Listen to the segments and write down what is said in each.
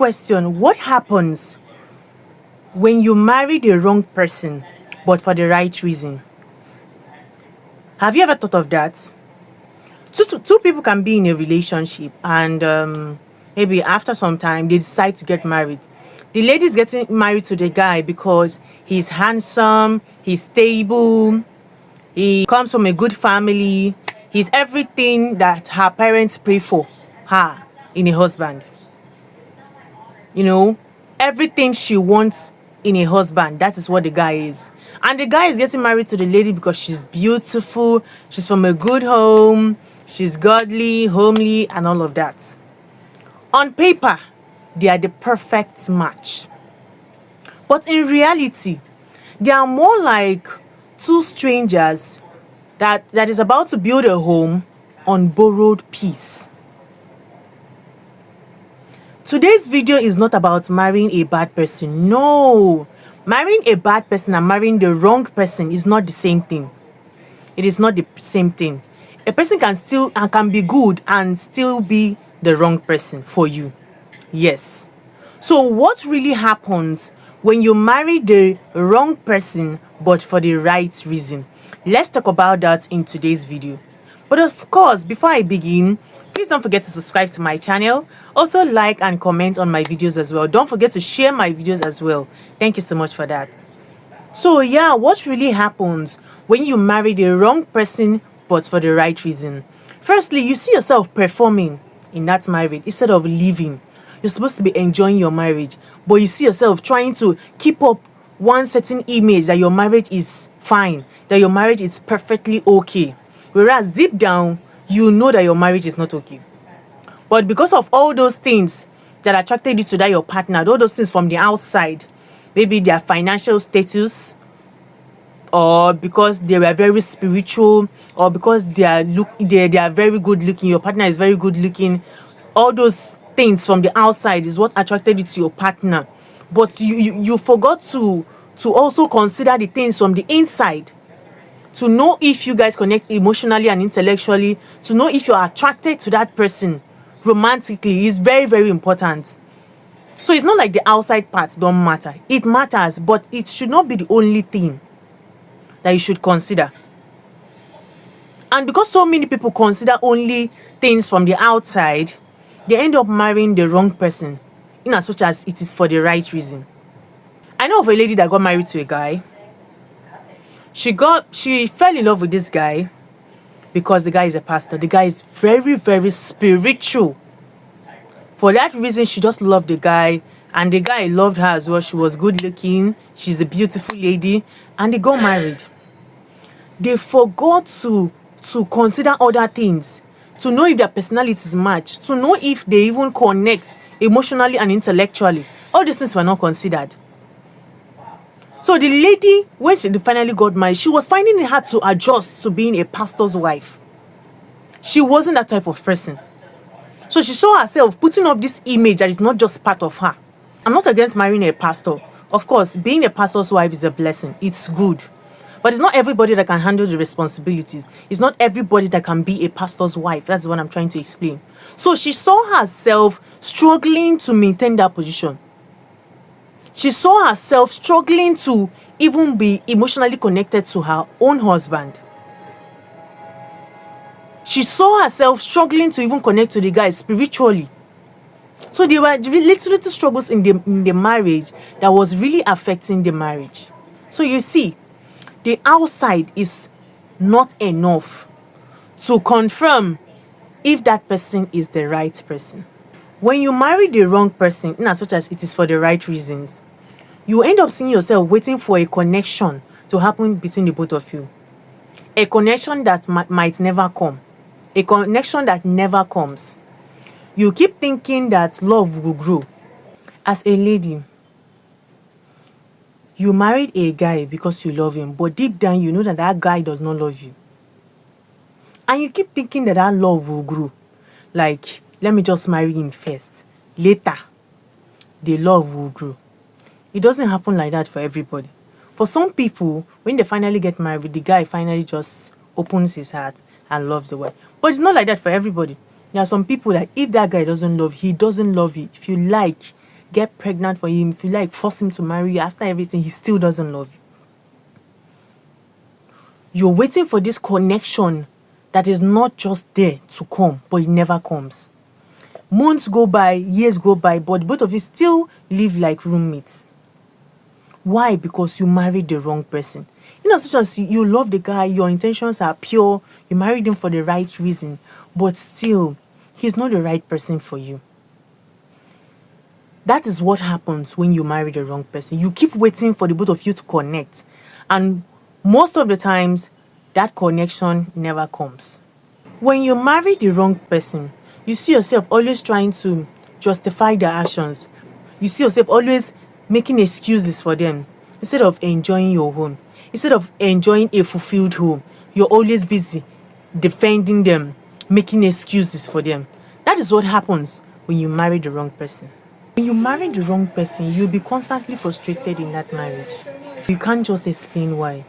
question, what happens when you marry the wrong person but for the right reason? Have you ever thought of that? Two people can be in a relationship and maybe after some time they decide to get married. The lady is getting married to the guy because he's handsome, he's stable, he comes from a good family, he's everything that her parents pray for her in a husband. You know, everything she wants in a husband, that is what the guy is. And the guy is getting married to the lady because she's beautiful, she's from a good home, she's godly, homely, and all of that. On paper, they are the perfect match. But in reality, they are more like two strangers that is about to build a home on borrowed peace. Today's video is not about marrying a bad person. No. Marrying a bad person and marrying the wrong person is not the same thing. It is not the same thing. A person can be good and still be the wrong person for you. Yes. So what really happens when you marry the wrong person but for the right reason? Let's talk about that in today's video. But of course, before I begin, please don't forget to subscribe to my channel. Also like and comment on my videos as well. Don't forget to share my videos as well. Thank you so much for that. So yeah, what really happens when you marry the wrong person but for the right reason? Firstly, you see yourself performing in that marriage instead of living. You're supposed to be enjoying your marriage, but you see yourself trying to keep up one certain image that your marriage is fine, that your marriage is perfectly okay. Whereas deep down, you know that your marriage is not okay. But because of all those things that attracted you to that your partner, all those things from the outside, maybe their financial status, or because they were very spiritual, or because they are very good looking, your partner is very good looking, all those things from the outside is what attracted you to your partner. But you forgot to also consider the things from the inside, to know if you guys connect emotionally and intellectually, to know if you're attracted to that person romantically is very, very important. So it's not like the outside parts don't matter. It matters, but it should not be the only thing that you should consider. And because so many people consider only things from the outside, they end up marrying the wrong person, in as much as it is for the right reason. I know of a lady that got married to a guy. She fell in love with this guy because the guy is a pastor. The guy is very, very spiritual. For that reason, she just loved the guy, and the guy loved her as well. She was good looking, she's a beautiful lady, and they got married. They forgot to consider other things, to know if their personalities match, to know if they even connect emotionally and intellectually. All these things were not considered. So the lady, when she finally got married, she was finding it hard to adjust to being a pastor's wife. She wasn't that type of person. So she saw herself putting up this image that is not just part of her. I'm not against marrying a pastor. Of course, being a pastor's wife is a blessing. It's good. But it's not everybody that can handle the responsibilities. It's not everybody that can be a pastor's wife. That's what I'm trying to explain. So she saw herself struggling to maintain that position. She saw herself struggling to even be emotionally connected to her own husband. She saw herself struggling to even connect to the guy spiritually. So there were little struggles in the marriage that was really affecting the marriage. So you see, the outside is not enough to confirm if that person is the right person. When you marry the wrong person, in as much as it is for the right reasons, you end up seeing yourself waiting for a connection to happen between the both of you. A connection that might never come. A connection that never comes. You keep thinking that love will grow. As a lady, you married a guy because you love him, but deep down you know that that guy does not love you. And you keep thinking that that love will grow. Like, let me just marry him first. Later, the love will grow. It doesn't happen like that for everybody. For some people, when they finally get married, the guy finally just opens his heart and loves the wife. But it's not like that for everybody. There are some people that if that guy doesn't love, he doesn't love you. If you like, get pregnant for him, if you like force him to marry you, after everything, he still doesn't love you. You're waiting for this connection that is not just there to come, but it never comes. Months go by, years go by, but both of you still live like roommates. Why? Because you married the wrong person. Such as you love the guy, your intentions are pure, you married him for the right reason, but still, he's not the right person for you. That is what happens when you marry the wrong person. You keep waiting for the both of you to connect, and most of the times, that connection never comes. When you marry the wrong person, you see yourself always trying to justify their actions. You see yourself always making excuses for them instead of enjoying your home. Instead of enjoying a fulfilled home, you're always busy defending them, making excuses for them. That is what happens when you marry the wrong person. When you marry the wrong person, you'll be constantly frustrated in that marriage. You can't just explain why.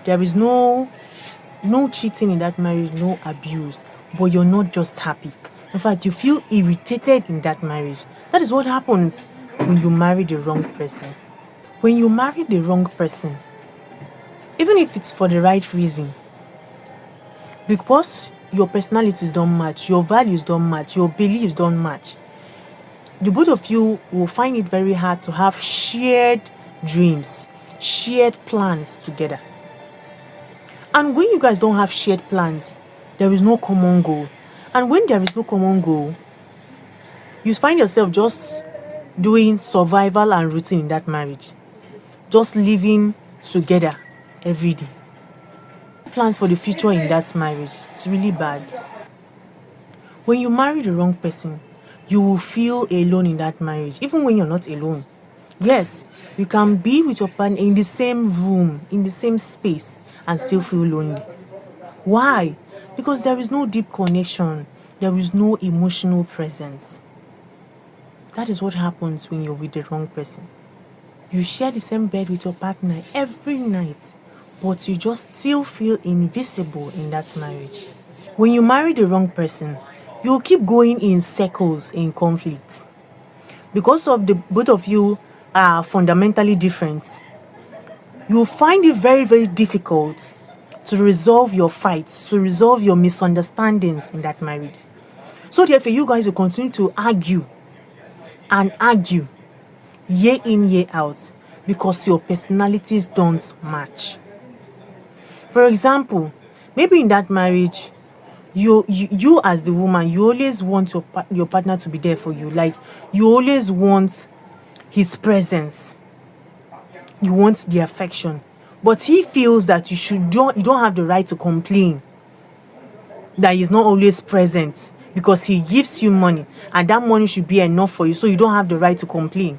There is no cheating in that marriage, no abuse, but you're not just happy. In fact, you feel irritated in that marriage. That is what happens when you marry the wrong person. When you marry the wrong person, even if it's for the right reason, because your personalities don't match, your values don't match, your beliefs don't match, the both of you will find it very hard to have shared dreams, shared plans together. And when you guys don't have shared plans, there is no common goal. And when there is no common goal, you find yourself just doing survival and routine in that marriage. Just living together every day. Plans for the future in that marriage. It's really bad. When you marry the wrong person, you will feel alone in that marriage, even when you're not alone. Yes, you can be with your partner in the same room, in the same space, and still feel lonely. Why? Because there is no deep connection. There is no emotional presence. That is what happens when you're with the wrong person. You share the same bed with your partner every night, but you just still feel invisible in that marriage. When you marry the wrong person, you'll keep going in circles in conflict. Because of the both of you are fundamentally different, you'll find it very, very difficult to resolve your fights, to resolve your misunderstandings in that marriage. So therefore, you guys will continue to argue and argue year in, year out, because your personalities don't match. For example, maybe in that marriage, you as the woman, you always want your partner to be there for you. Like, you always want his presence. You want the affection. But he feels that you don't have the right to complain that he's not always present, because he gives you money and that money should be enough for you, so you don't have the right to complain.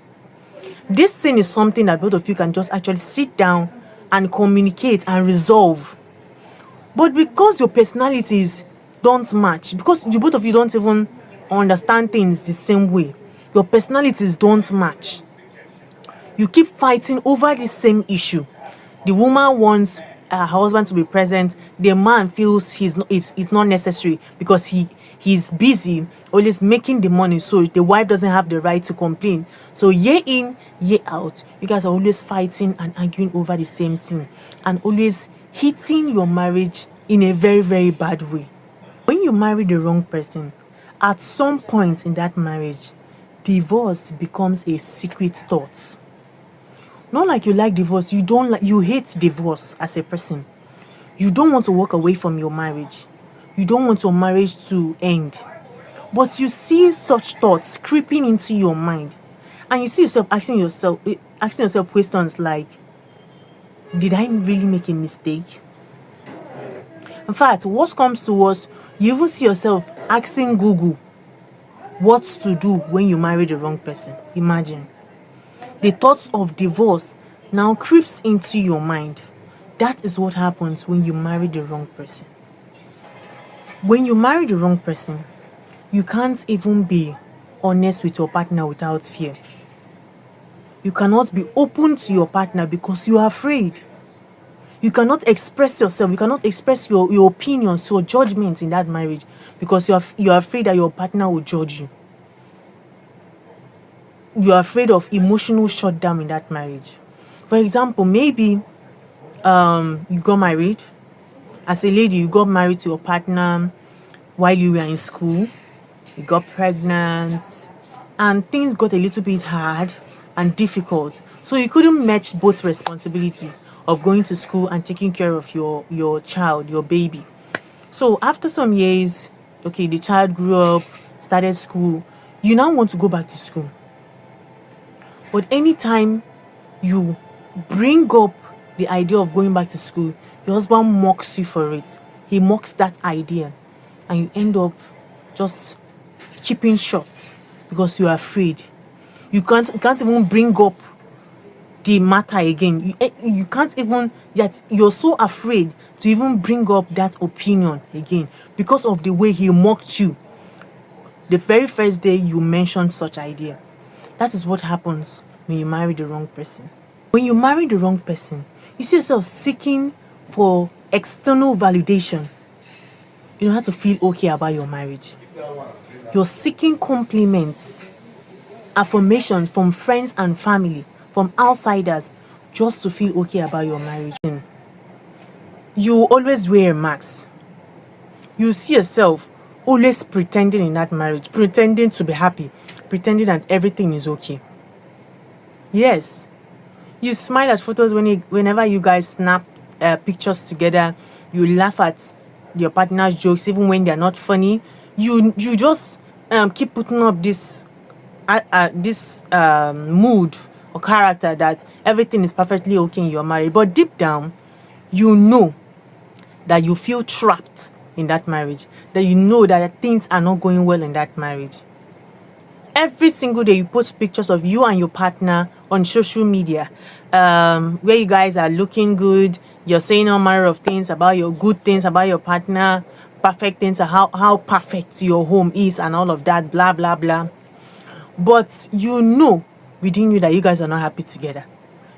This thing is something that both of you can just actually sit down and communicate and resolve. But because your personalities don't match, because you both of you don't even understand things the same way, your personalities don't match, you keep fighting over the same issue. The woman wants her husband to be present. The man feels it's not necessary because he's busy always making the money, so the wife doesn't have the right to complain. So year in, year out, you guys are always fighting and arguing over the same thing, and always hitting your marriage in a very, very bad way. When you marry the wrong person, at some point in that marriage, divorce becomes a secret thought. Not like you like divorce, you hate divorce as a person. You don't want to walk away from your marriage. You don't want your marriage to end. But you see such thoughts creeping into your mind, and you see yourself asking yourself questions like, did I really make a mistake? In fact, what comes to us, you even see yourself asking Google what to do when you marry the wrong person. Imagine. The thoughts of divorce now creeps into your mind. That is what happens when you marry the wrong person. When you marry the wrong person, you can't even be honest with your partner without fear. You cannot be open to your partner because you are afraid. You cannot express yourself. You cannot express your opinions, your judgments in that marriage, because you are afraid that your partner will judge you. you're afraid of emotional shutdown in that marriage. For example, maybe you got married. As a lady, you got married to your partner while you were in school. You got pregnant, and things got a little bit hard and difficult. So you couldn't match both responsibilities of going to school and taking care of your child, your baby. So after some years, okay, the child grew up, started school. You now want to go back to school. But anytime you bring up the idea of going back to school, your husband mocks you for it. He mocks that idea, and you end up just keeping short because you're afraid. You can't even bring up the matter again. You can't even, yet you're so afraid to even bring up that opinion again because of the way he mocked you the very first day you mentioned such idea. That is what happens when you marry the wrong person. When you marry the wrong person, you see yourself seeking for external validation. You don't have to feel okay about your marriage. You're seeking compliments, affirmations from friends and family, from outsiders, just to feel okay about your marriage. You always wear a mask. You see yourself always pretending in that marriage, pretending to be happy, pretending that everything is okay. Yes, you smile at photos whenever you guys snap pictures together. You laugh at your partner's jokes even when they're not funny. You just keep putting up this mood or character that everything is perfectly okay in your marriage. But deep down, you know that you feel trapped in that marriage, that you know that things are not going well in that marriage. Every single day you post pictures of you and your partner on social media, where you guys are looking good. You're saying all manner of things about your good things about your partner, perfect things, how perfect your home is and all of that, blah blah blah. But you know within you that you guys are not happy together.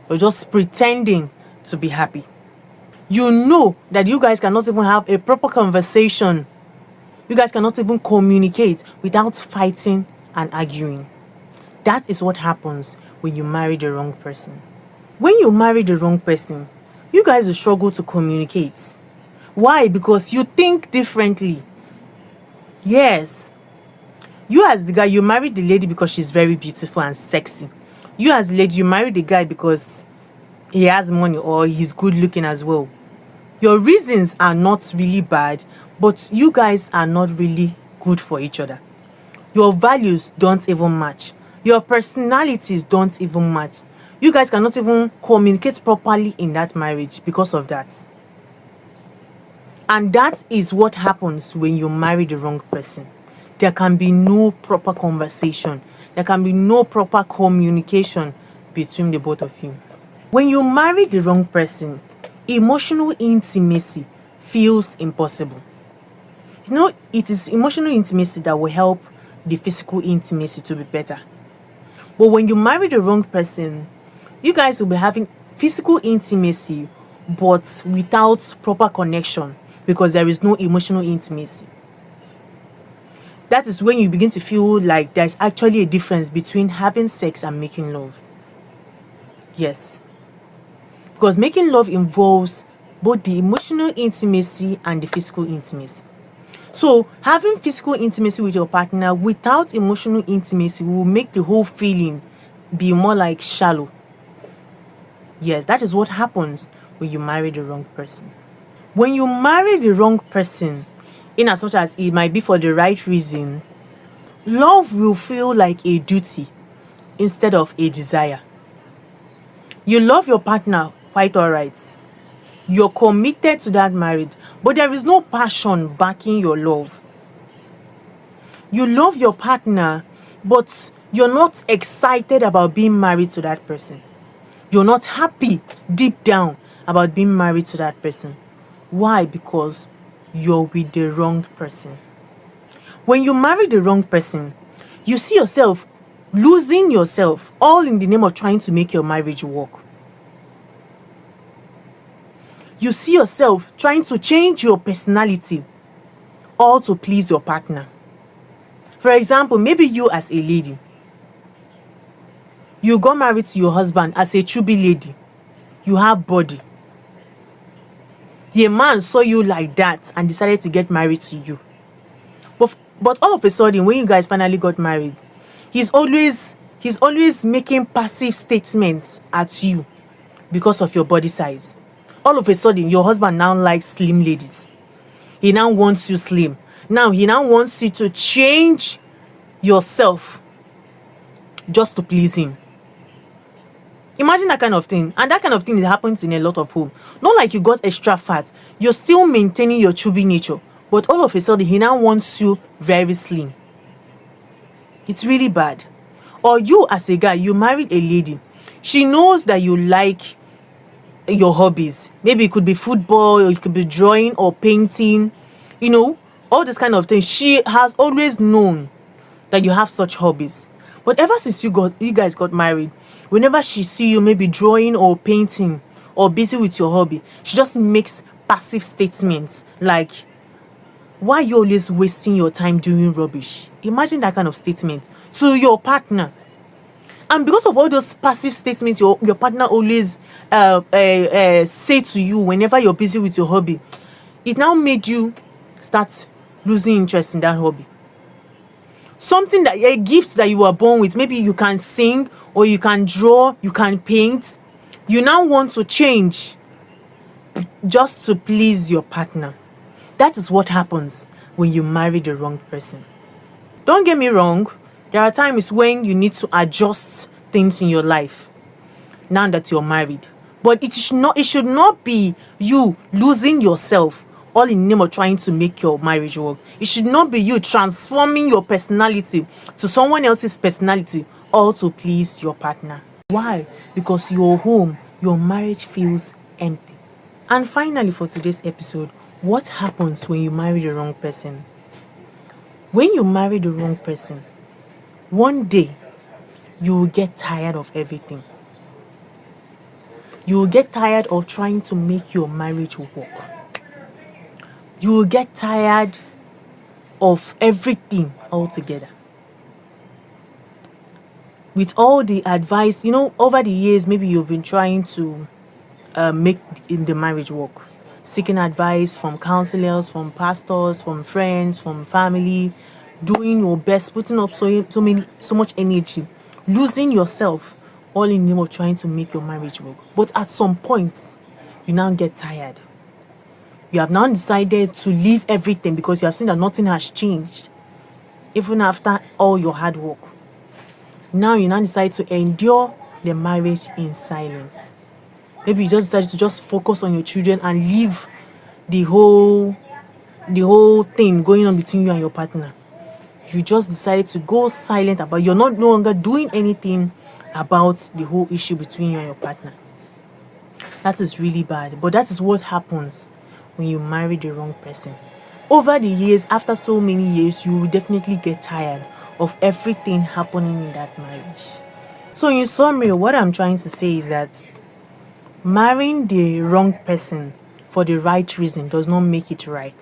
You're just pretending to be happy. You know that you guys cannot even have a proper conversation. You guys cannot even communicate without fighting and arguing. That is what happens when you marry the wrong person. When you marry the wrong person, you guys will struggle to communicate. Why? Because you think differently. Yes. You as the guy, you married the lady because she's very beautiful and sexy. You as the lady, you married the guy because he has money or he's good looking as well. Your reasons are not really bad, but you guys are not really good for each other. Your values don't even match. Your personalities don't even match. You guys cannot even communicate properly in that marriage because of that. And that is what happens when you marry the wrong person. There can be no proper conversation. There can be no proper communication between the both of you. When you marry the wrong person, emotional intimacy feels impossible. You know, it is emotional intimacy that will help the physical intimacy to be better. But when you marry the wrong person, you guys will be having physical intimacy but without proper connection because there is no emotional intimacy. That is when you begin to feel like there's actually a difference between having sex and making love. Yes. Because making love involves both the emotional intimacy and the physical intimacy. So having physical intimacy with your partner without emotional intimacy will make the whole feeling be more like shallow. Yes, that is what happens when you marry the wrong person. When you marry the wrong person, in as much as it might be for the right reason, love will feel like a duty instead of a desire. You love your partner quite alright. You're committed to that marriage, but there is no passion backing your love. You love your partner, but you're not excited about being married to that person. You're not happy deep down about being married to that person. Why? Because you're with the wrong person. When you marry the wrong person, you see yourself losing yourself, all in the name of trying to make your marriage work. You see yourself trying to change your personality, all to please your partner. For example, maybe you as a lady, You got married to your husband as a chubby lady. You have body. The man saw you like that and decided to get married to you. But all of a sudden, when you guys finally got married, he's always making passive statements at you because of your body size. All of a sudden, your husband now likes slim ladies. He now wants you slim. Now he now wants you to change yourself just to please him. Imagine that kind of thing. And that kind of thing happens in a lot of homes. Not like you got extra fat. You're still maintaining your chubby nature. But all of a sudden, he now wants you very slim. It's really bad. Or you as a guy, you married a lady. She knows that you like your hobbies. Maybe it could be football, or it could be drawing or painting. You know, all this kind of things. She has always known that you have such hobbies. But ever since you guys got married, whenever she see you maybe drawing or painting or busy with your hobby, she just makes passive statements like, why are you always wasting your time doing rubbish? Imagine that kind of statement to your partner. And because of all those passive statements your partner always say to you whenever you're busy with your hobby, it now made you start losing interest in that hobby. Something that a gift that you were born with, maybe you can sing or you can draw, you can paint, you now want to change just to please your partner. That is what happens when you marry the wrong person. Don't get me wrong, there are times when you need to adjust things in your life now that you're married. But it should not be you losing yourself all in the name of trying to make your marriage work. It should not be you transforming your personality to someone else's personality all to please your partner. Why? Because your home, your marriage feels empty. And finally, for today's episode, what happens when you marry the wrong person? When you marry the wrong person, one day you will get tired of everything. You will get tired of trying to make your marriage work. You will get tired of everything altogether. With all the advice, over the years, maybe you've been trying to make in the marriage work, seeking advice from counselors, from pastors, from friends, from family, doing your best, putting up so much energy, losing yourself, all in the name of trying to make your marriage work. But at some point, you now get tired. You have now decided to leave everything because you have seen that nothing has changed, even after all your hard work. Now you now decide to endure the marriage in silence. Maybe you just decided to just focus on your children and leave the whole thing going on between you and your partner. You just decided to go silent about it. You're no longer doing anything about the whole issue between you and your partner. That is really bad. But that is what happens when you marry the wrong person. Over the years, after so many years, you will definitely get tired of everything happening in that marriage. So in summary, what I'm trying to say is that marrying the wrong person for the right reason does not make it right.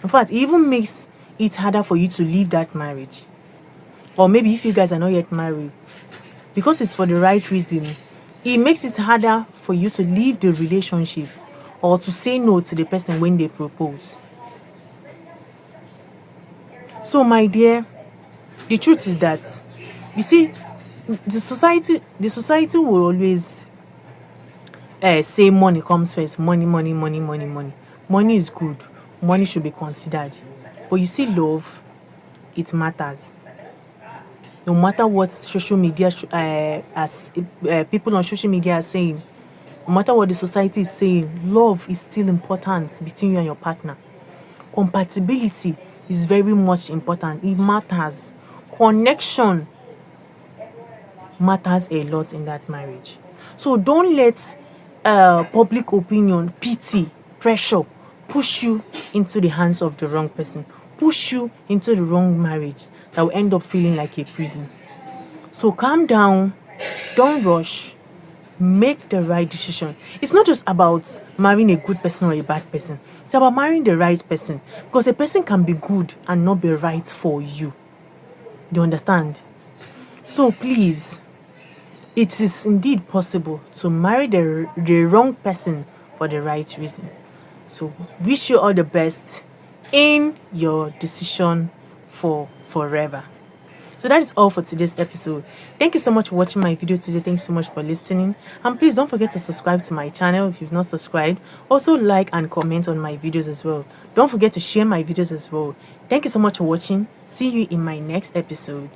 In fact, it even makes it harder for you to leave that marriage. Or maybe if you guys are not yet married, because it's for the right reason, it makes it harder for you to leave the relationship or to say no to the person when they propose. So my dear, the truth is that, you see, the society will always say money comes first. Money. Money is good. Money should be considered. But you see, love, it matters. No matter what social media, people on social media are saying, no matter what the society is saying, love is still important between you and your partner. Compatibility is very much important. It matters. Connection matters a lot in that marriage. So don't let public opinion, pity, pressure push you into the hands of the wrong person, push you into the wrong marriage that will end up feeling like a prison. So calm down, don't rush, make the right decision. It's not just about marrying a good person or a bad person. It's about marrying the right person, because a person can be good and not be right for you. You understand? So please, it is indeed possible to marry the wrong person for the right reason. So wish you all the best in your decision for forever. So that is all for today's episode. Thank you so much for watching my video today. Thanks so much for listening. And please don't forget to subscribe to my channel if you've not subscribed. Also like and comment on my videos as well. Don't forget to share my videos as well. Thank you so much for watching. See you in my next episode.